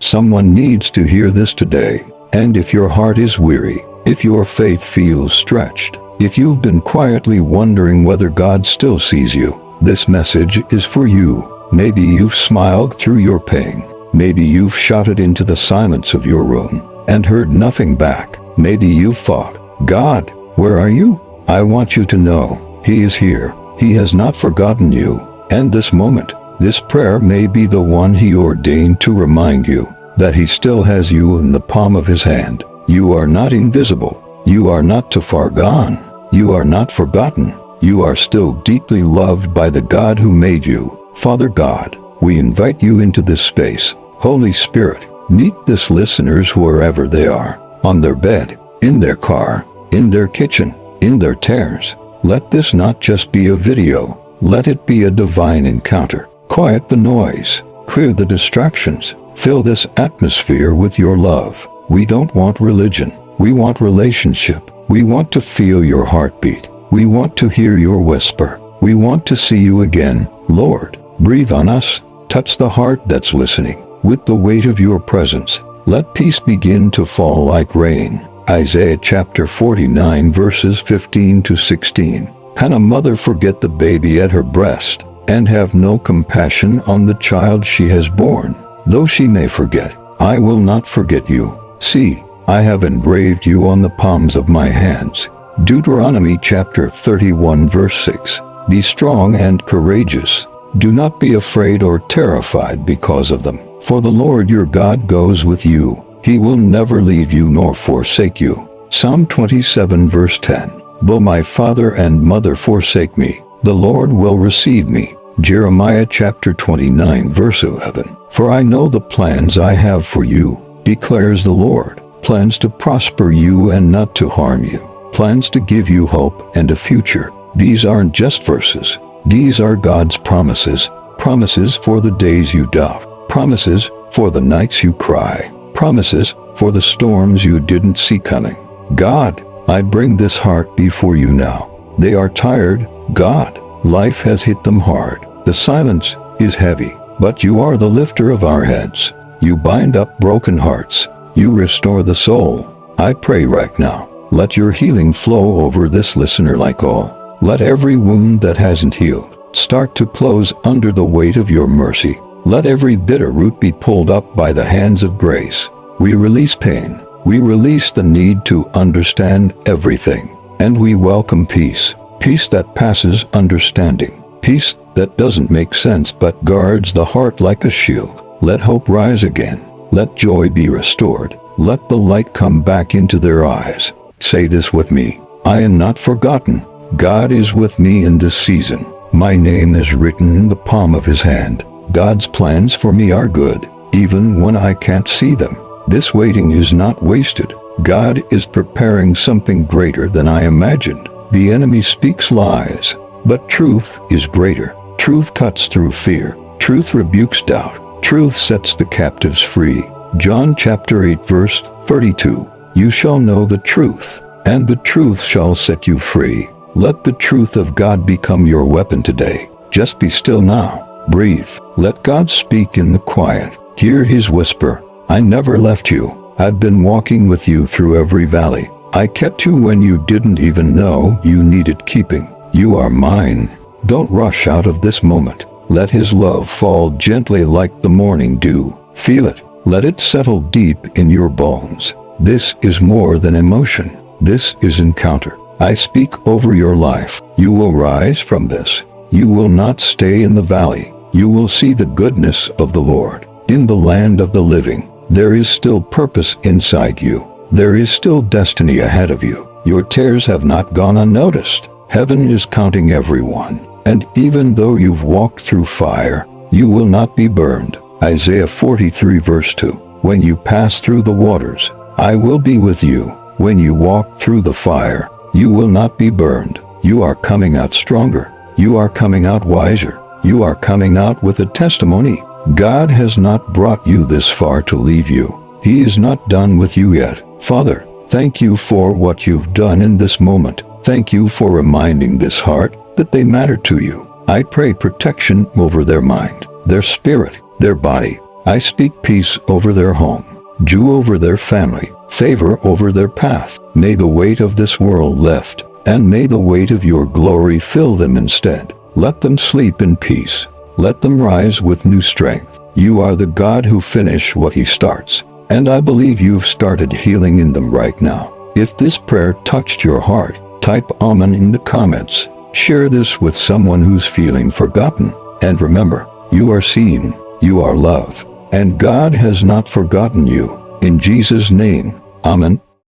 Someone needs to hear this today. And if your heart is weary, if your faith feels stretched, if you've been quietly wondering whether God still sees you, this message is for you. Maybe you've smiled through your pain. Maybe you've shouted into the silence of your room and heard nothing back. Maybe you've thought, God, where are you? I want you to know, He is here. He has not forgotten you. And this moment, this prayer may be the one He ordained to remind you that He still has you in the palm of His hand. You are not invisible. You are not too far gone. You are not forgotten. You are still deeply loved by the God who made you. Father God, we invite you into this space. Holy Spirit, meet these listeners wherever they are, on their bed, in their car, in their kitchen, in their tears. Let this not just be a video. Let it be a divine encounter. Quiet the noise. Clear the distractions. Fill this atmosphere with your love. We don't want religion. We want relationship. We want to feel your heartbeat. We want to hear your whisper. We want to see you again, Lord. Breathe on us. Touch the heart that's listening. With the weight of your presence, let peace begin to fall like rain. Isaiah chapter 49 verses 15 to 16. Can a mother forget the baby at her breast and have no compassion on the child she has borne? Though she may forget, I will not forget you. See, I have engraved you on the palms of my hands. Deuteronomy chapter 31 verse 6. Be strong and courageous. Do not be afraid or terrified because of them, for the Lord your God goes with you. He will never leave you nor forsake you. Psalm 27 verse 10. Though my father and mother forsake me, the Lord will receive me. Jeremiah chapter 29 verse 11. For I know the plans I have for you, declares the Lord, plans to prosper you and not to harm you, plans to give you hope and a future. These aren't just verses. These are God's promises, promises for the days you doubt, promises for the nights you cry, promises for the storms you didn't see coming. God, I bring this heart before you now. They are tired, God. Life has hit them hard. The silence is heavy, but you are the lifter of our heads. You bind up broken hearts. You restore the soul. I pray right now, let your healing flow over this listener like oil. Let every wound that hasn't healed start to close under the weight of your mercy. Let every bitter root be pulled up by the hands of grace. We release pain. We release the need to understand everything. And we welcome peace. Peace that passes understanding. Peace that doesn't make sense but guards the heart like a shield. Let hope rise again. Let joy be restored. Let the light come back into their eyes. Say this with me. I am not forgotten. God is with me in this season. My name is written in the palm of His hand. God's plans for me are good, even when I can't see them. This waiting is not wasted. God is preparing something greater than I imagined. The enemy speaks lies, but truth is greater. Truth cuts through fear. Truth rebukes doubt. Truth sets the captives free. John chapter 8 verse 32. You shall know the truth, and the truth shall set you free. Let the truth of God become your weapon today. Just be still now. Breathe. Let God speak in the quiet. Hear His whisper. I never left you. I've been walking with you through every valley. I kept you when you didn't even know you needed keeping. You are mine. Don't rush out of this moment. Let His love fall gently like the morning dew. Feel it. Let it settle deep in your bones. This is more than emotion. This is encounter. I speak over your life. You will rise from this. You will not stay in the valley. You will see the goodness of the Lord. In the land of the living, there is still purpose inside you. There is still destiny ahead of you. Your tears have not gone unnoticed. Heaven is counting everyone. And even though you've walked through fire, you will not be burned. Isaiah 43 verse 2. When you pass through the waters, I will be with you. When you walk through the fire, you will not be burned. You are coming out stronger. You are coming out wiser. You are coming out with a testimony. God has not brought you this far to leave you. He is not done with you yet. Father, thank you for what you've done in this moment. Thank you for reminding this heart that they matter to you. I pray protection over their mind, their spirit, their body. I speak peace over their home, joy over their family, favor over their path. May the weight of this world lift, and may the weight of your glory fill them instead. Let them sleep in peace. Let them rise with new strength. You are the God who finishes what He starts, and I believe you've started healing in them right now. If this prayer touched your heart, type Amen in the comments. Share this with someone who's feeling forgotten. And remember, you are seen, you are loved, and God has not forgotten you. In Jesus' name, Amen.